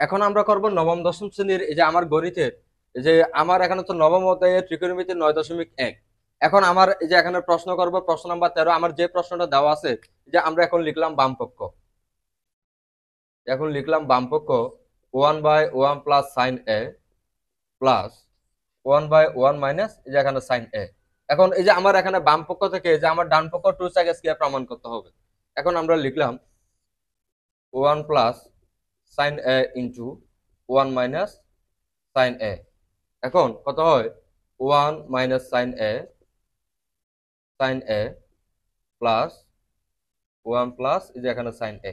এখন আমরা করব নবম দশম শ্রেণীর এই যে আমার গণিতের এই যে আমার এখানে তো নবম অধ্যায়ের ত্রিকোণমিতি 9.1। এখন আমার এই যে এখানে প্রশ্ন করব প্রশ্ন নাম্বার 13। আমার যে প্রশ্নটা দেওয়া আছে যে আমরা এখন লিখলাম বামপক্ষ, এখন লিখলাম বামপক্ষ 1/1 প্লাস সাইন এ প্লাস 1/1 মাইনাস এই যে এখানে সাইন এ। এখন এই যে আমার এখানে বাম পক্ষ থেকে যে আমার ডান পক্ষ 2 sec স্কয়ার প্রমাণ করতে হবে। এখন আমরা লিখলাম 1 প্লাস সাইন এ ইন্টু 1 মাইনাস সাইন এ। এখন কত হয় 1 মাইনাস সাইন এ প্লাস 1 প্লাস এই যে এখানে সাইন এ।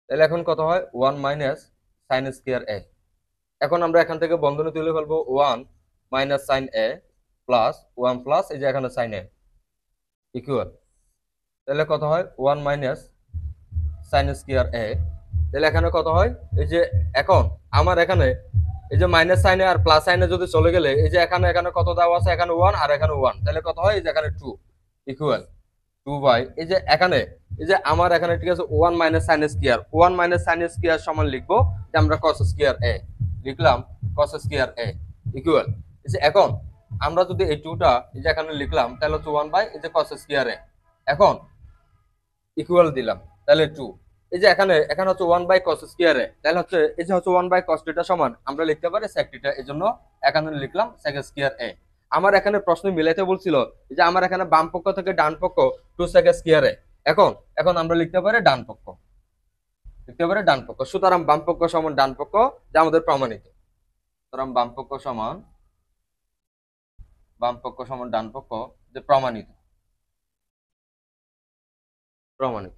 তাহলে এখন কত হয় 1 মাইনাস সাইন স্কয়ার এ। এখন আমরা এখান থেকে বন্ধনী তুলে ফেলবো 1 মাইনাস সাইন এ প্লাস 1 প্লাস এই যে এখানে সাইন এ ইকুয়াল। তাহলে কত হয় 1 মাইনাস সাইন স্কয়ার এ। তাহলে এখানে কত হয় এই যে এখন আমার এখানে এই যে মাইনাস সাইনে আর প্লাস সাইনে যদি চলে গেলে এই যে এখানে এখানে কত দেওয়া আছে এখানে 1 আর এখানে 1, তাহলে কত হয় এই যে এখানে 2 ইকুয়াল 2 বাই এই যে এখানে এই যে আমার এখানে ঠিক আছে 1 minus sine square 1 minus sine square সমান লিখবো যে আমরা cos স্কয়ার এ লিখলাম cos স্কয়ার এ ইকুয়াল এই যে এখন আমরা যদি এই 2টা এই যে এখানে লিখলাম তাহলে হচ্ছে 1 বাই এই যে cos স্কয়ার এ। এখন ইকুয়াল দিলাম তাহলে 2 এই যে এখানে এখানে হচ্ছে 1 বাই cos স্কয়ার এ, তাহলে হচ্ছে এই যে হচ্ছে 1 বাই cos থিটা সমান আমরা লিখতে পারি sec থিটা, এজন্য এখানে লিখলাম sec স্কয়ার এ। আমার এখানে প্রশ্ন মিলাইতে বলছিল যে আমার এখানে বাম পক্ষ থেকে ডান পক্ষ 2 sec স্কয়ার এ। এখন এখন আমরা লিখতে পারি ডান পক্ষ, লিখতে পারি ডান পক্ষ। সুতরাং বাম পক্ষ সমান ডান পক্ষ, যা আমাদের প্রমাণিত। সুতরাং বাম পক্ষ সমান ডান পক্ষ, যে প্রমাণিত, প্রমাণিত।